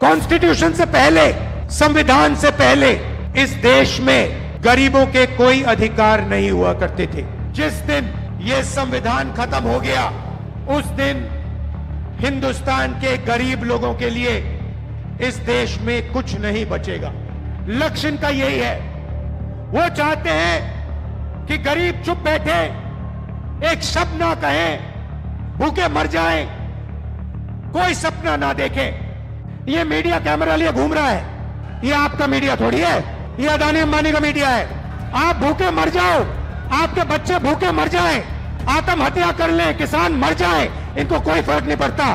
Constitution से पहले, संविधान से पहले इस देश में गरीबों के कोई अधिकार नहीं हुआ करते थे। जिस दिन ये संविधान खत्म हो गया, उस दिन हिंदुस्तान के गरीब लोगों के लिए इस देश में कुछ नहीं बचेगा। लक्ष्य इनका यही है। वो चाहते हैं कि गरीब चुप बैठे, एक शब्द ना कहें, भूखे मर जाएं, कोई सपना ना देखें। ये मीडिया कैमरा लिए घूम रहा है, ये आपका मीडिया थोड़ी है, ये अदानी अंबानी का मीडिया है। आप भूखे मर जाओ, आपके बच्चे भूखे मर जाएं, आत्महत्या कर लें, किसान मर जाएं, इनको कोई फर्क नहीं पड़ता।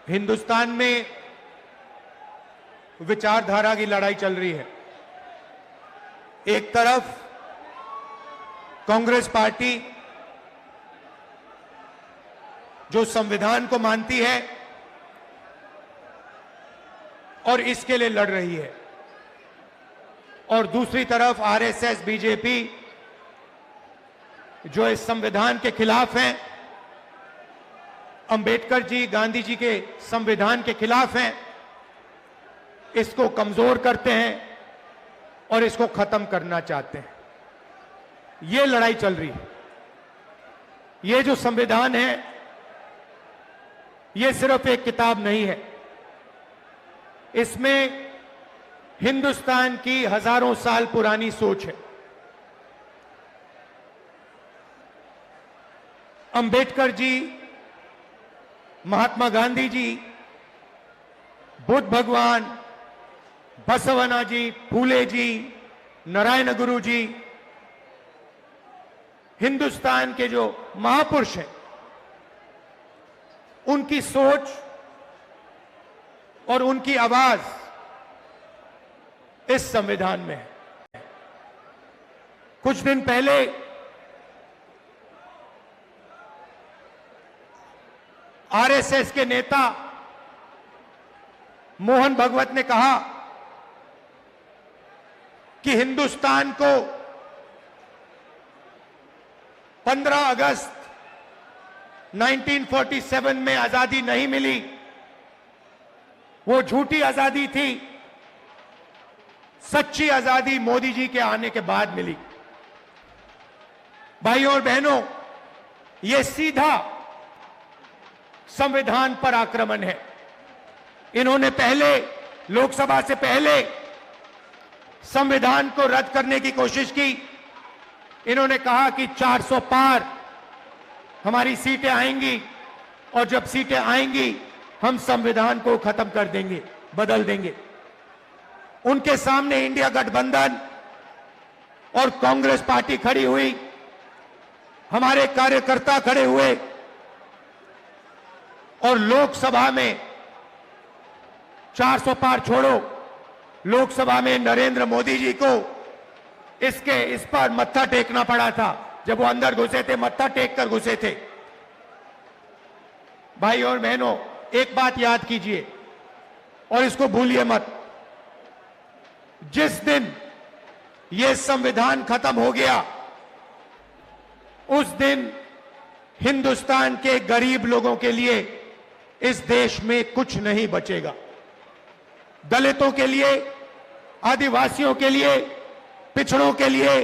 हिंदुस्तान में विचारधारा की लड़ाई चल रही है। एक तरफ कांग्रेस पार्टी जो संविधान को मानती है और इसके लिए लड़ रही है, और दूसरी तरफ आरएसएस, बीजेपी जो इस संविधान के खिलाफ हैं, अंबेडकर जी, गांधी जी के संविधान के खिलाफ हैं, इसको कमजोर करते हैं और इसको खत्म करना चाहते हैं। यह लड़ाई चल रही है। यह जो संविधान है, यह सिर्फ एक किताब नहीं है। इसमें हिंदुस्तान की हजारों साल पुरानी सोच है। अंबेडकर जी, महात्मा गांधी जी, बुद्ध भगवान, बसवना जी, फूले जी, नारायण गुरु जी, हिंदुस्तान के जो महापुरुष हैं, उनकी सोच और उनकी आवाज इस संविधान में है। कुछ दिन पहले आरएसएस के नेता मोहन भगवत ने कहा कि हिंदुस्तान को 15 अगस्त 1947 में आजादी नहीं मिली, वो झूठी आजादी थी, सच्ची आजादी मोदी जी के आने के बाद मिली। भाइयों और बहनों, यह सीधा संविधान पर आक्रमण है। इन्होंने पहले, लोकसभा से पहले संविधान को रद्द करने की कोशिश की। इन्होंने कहा कि 400 पार हमारी सीटें आएंगी, और जब सीटें आएंगी हम संविधान को खत्म कर देंगे, बदल देंगे। उनके सामने इंडिया गठबंधन और कांग्रेस पार्टी खड़ी हुई, हमारे कार्यकर्ता खड़े हुए, और लोकसभा में 400 पार छोड़ो, लोकसभा में नरेंद्र मोदी जी को इस पर मत्था टेकना पड़ा था। जब वो अंदर घुसे थे, मत्था टेक कर घुसे थे। भाई और बहनों, एक बात याद कीजिए और इसको भूलिए मत। जिस दिन ये संविधान खत्म हो गया, उस दिन हिंदुस्तान के गरीब लोगों के लिए इस देश में कुछ नहीं बचेगा। दलितों के लिए, आदिवासियों के लिए, पिछड़ों के लिए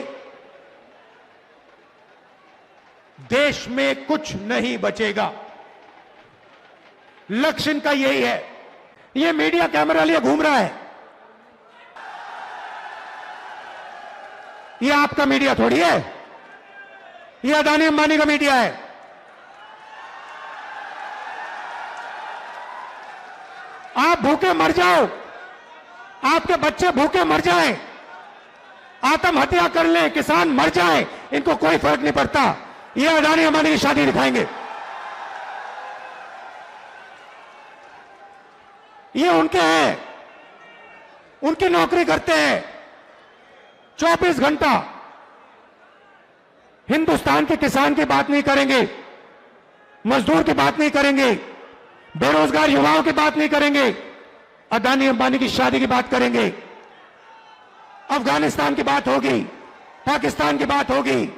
देश में कुछ नहीं बचेगा। लक्ष्य इनका यही है। ये मीडिया कैमरा लिए घूम रहा है, ये आपका मीडिया थोड़ी है, ये अदानी अंबानी का मीडिया है। आप भूखे मर जाओ, आपके बच्चे भूखे मर जाएं, आत्महत्या कर लें, किसान मर जाएं, इनको कोई फर्क नहीं पड़ता। ये अदानी अंबानी की शादी दिखाएंगे। ये उनके हैं, उनकी नौकरी करते हैं 24 घंटा। हिंदुस्तान के किसान की बात नहीं करेंगे, मजदूर की बात नहीं करेंगे, बेरोजगार युवाओं की बात नहीं करेंगे, अदानी अंबानी की शादी की बात करेंगे। अफगानिस्तान की बात होगी, पाकिस्तान की बात होगी,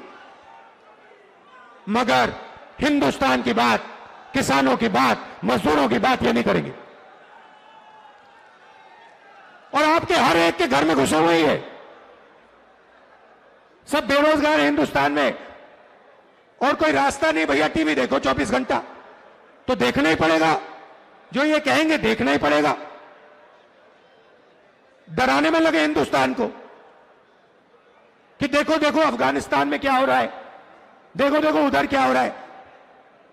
मगर हिंदुस्तान की बात, किसानों की बात, मजदूरों की बात ये नहीं करेंगे। और आपके हर एक के घर में घुसे हुए ही है। सब बेरोजगार है हिंदुस्तान में, और कोई रास्ता नहीं। भैया टीवी देखो 24 घंटा, तो देखना ही पड़ेगा। जो ये कहेंगे देखना ही पड़ेगा। डराने में लगे हिंदुस्तान को कि देखो देखो अफगानिस्तान में क्या हो रहा है, देखो देखो उधर क्या हो रहा है।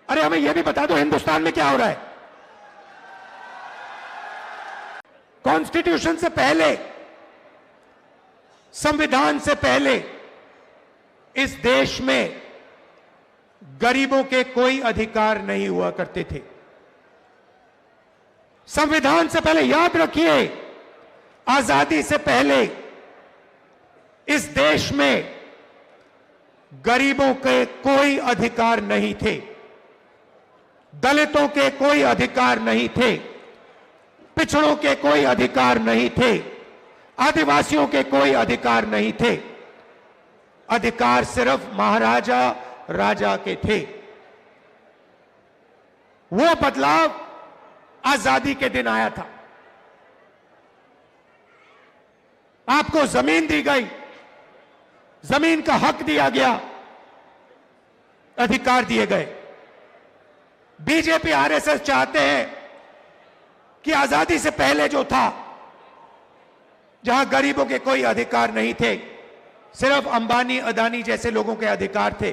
अरे हमें यह भी बता दो हिंदुस्तान में क्या हो रहा है। कॉन्स्टिट्यूशन से पहले, संविधान से पहले इस देश में गरीबों के कोई अधिकार नहीं हुआ करते थे। संविधान से पहले, याद रखिए, आजादी से पहले इस देश में गरीबों के कोई अधिकार नहीं थे, दलितों के कोई अधिकार नहीं थे, पिछड़ों के कोई अधिकार नहीं थे, आदिवासियों के कोई अधिकार नहीं थे। अधिकार सिर्फ महाराजा राजा के थे। वो बदलाव आजादी के दिन आया था। आपको जमीन दी गई, जमीन का हक दिया गया, अधिकार दिए गए। बीजेपी आरएसएस चाहते हैं कि आजादी से पहले जो था, जहां गरीबों के कोई अधिकार नहीं थे, सिर्फ अंबानी अदानी जैसे लोगों के अधिकार थे,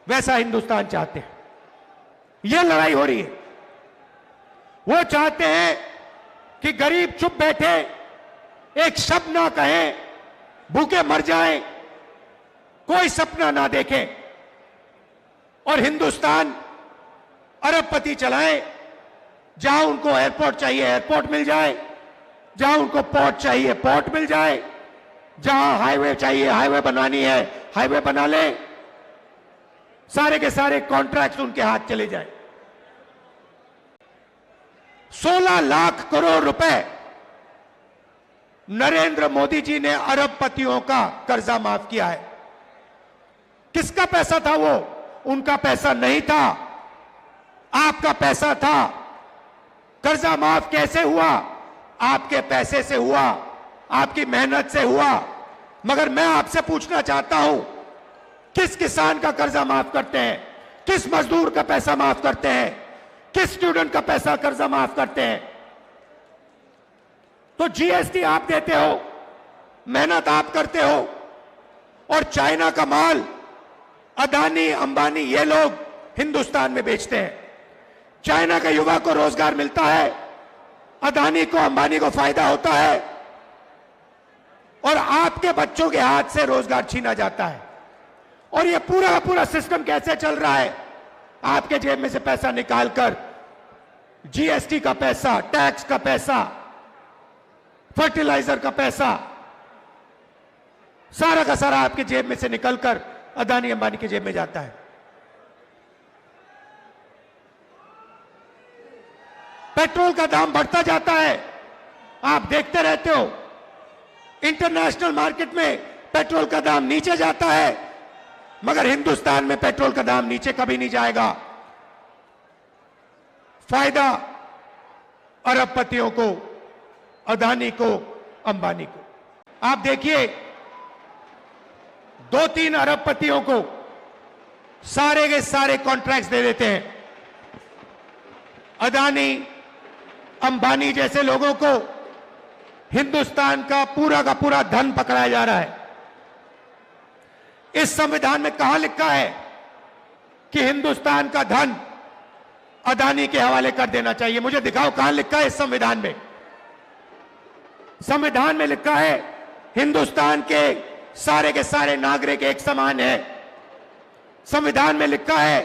वैसा हिंदुस्तान चाहते हैं। यह लड़ाई हो रही है। वो चाहते हैं कि गरीब चुप बैठे, एक शब्द ना कहें, भूखे मर जाएं, कोई सपना ना देखें, और हिंदुस्तान अरबपति चलाए। जहां उनको एयरपोर्ट चाहिए एयरपोर्ट मिल जाए, जहां उनको पोर्ट चाहिए पोर्ट मिल जाए, जहां हाईवे चाहिए हाईवे बनवानी है हाईवे बना ले, सारे के सारे कॉन्ट्रैक्ट उनके हाथ चले जाए। 16 लाख करोड़ रुपए नरेंद्र मोदी जी ने अरबपतियों का कर्जा माफ किया है। किसका पैसा था वो? उनका पैसा नहीं था, आपका पैसा था। कर्जा माफ कैसे हुआ? आपके पैसे से हुआ, आपकी मेहनत से हुआ। मगर मैं आपसे पूछना चाहता हूं, किस किसान का कर्जा माफ करते हैं? किस मजदूर का पैसा माफ करते हैं? किस स्टूडेंट का पैसा कर्जा माफ करते हैं? तो जीएसटी आप देते हो, मेहनत आप करते हो, और चाइना का माल अदानी अंबानी ये लोग हिंदुस्तान में बेचते हैं। चाइना के युवा को रोजगार मिलता है, अदानी को अंबानी को फायदा होता है, और आपके बच्चों के हाथ से रोजगार छीना जाता है। और ये पूरा का पूरा सिस्टम कैसे चल रहा है? आपके जेब में से पैसा निकालकर जीएसटी का पैसा, टैक्स का पैसा, फर्टिलाइजर का पैसा, सारा का सारा आपके जेब में से निकलकर अदानी अंबानी की जेब में जाता है। पेट्रोल का दाम बढ़ता जाता है, आप देखते रहते हो। इंटरनेशनल मार्केट में पेट्रोल का दाम नीचे जाता है, मगर हिंदुस्तान में पेट्रोल का दाम नीचे कभी नहीं जाएगा। फायदा अरबपतियों को, अदानी को, अंबानी को। आप देखिए, 2-3 अरबपतियों को सारे के सारे कॉन्ट्रैक्ट्स दे देते हैं। अदानी अंबानी जैसे लोगों को हिंदुस्तान का पूरा धन पकड़ाया जा रहा है। इस संविधान में कहां लिखा है कि हिंदुस्तान का धन अदानी के हवाले कर देना चाहिए? मुझे दिखाओ कहां लिखा है इस संविधान में। संविधान में लिखा है हिंदुस्तान के सारे नागरिक एक समान है। संविधान में लिखा है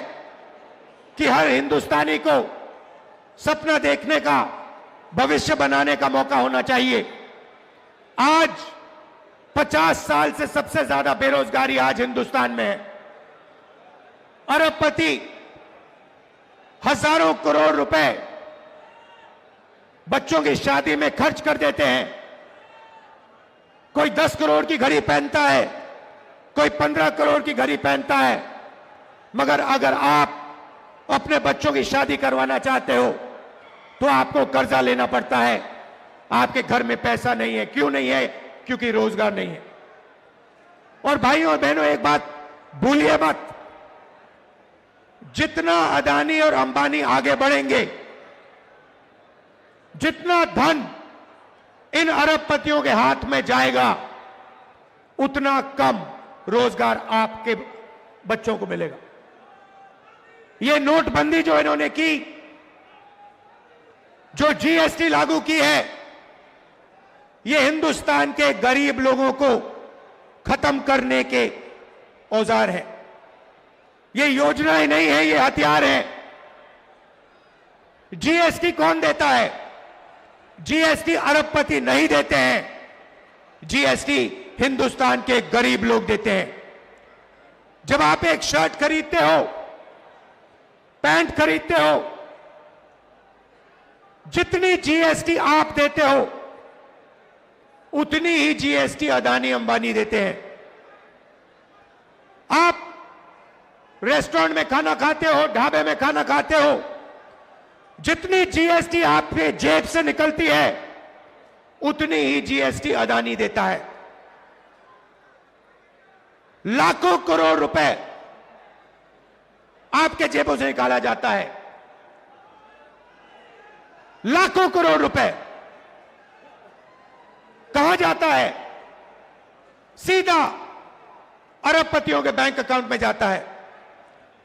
कि हर हिंदुस्तानी को सपना देखने का, भविष्य बनाने का मौका होना चाहिए। आज 50 साल से सबसे ज्यादा बेरोजगारी आज हिंदुस्तान में है। अरबपति हजारों करोड़ रुपए बच्चों की शादी में खर्च कर देते हैं। कोई 10 करोड़ की घड़ी पहनता है, कोई 15 करोड़ की घड़ी पहनता है, मगर अगर आप अपने बच्चों की शादी करवाना चाहते हो तो आपको कर्जा लेना पड़ता है। आपके घर में पैसा नहीं है। क्यों नहीं है? क्योंकि रोजगार नहीं है। और भाइयों और बहनों, एक बात भूलिए मत, जितना अदानी और अंबानी आगे बढ़ेंगे, जितना धन इन अरबपतियों के हाथ में जाएगा, उतना कम रोजगार आपके बच्चों को मिलेगा। ये नोटबंदी जो इन्होंने की, जो जीएसटी लागू की है, ये हिंदुस्तान के गरीब लोगों को खत्म करने के औजार है। ये योजनाएं नहीं है, ये हथियार है। जीएसटी कौन देता है? जीएसटी अरबपति नहीं देते हैं, जीएसटी हिंदुस्तान के गरीब लोग देते हैं। जब आप एक शर्ट खरीदते हो, पैंट खरीदते हो, जितनी जीएसटी आप देते हो, उतनी ही जीएसटी अदानी अंबानी देते हैं। आप रेस्टोरेंट में खाना खाते हो, ढाबे में खाना खाते हो, जितनी जीएसटी आपके जेब से निकलती है, उतनी ही जीएसटी अदानी देता है। लाखों करोड़ रुपए आपके जेबों से निकाला जाता है। लाखों करोड़ रुपए कहां जाता है? सीधा अरबपतियों के बैंक अकाउंट में जाता है।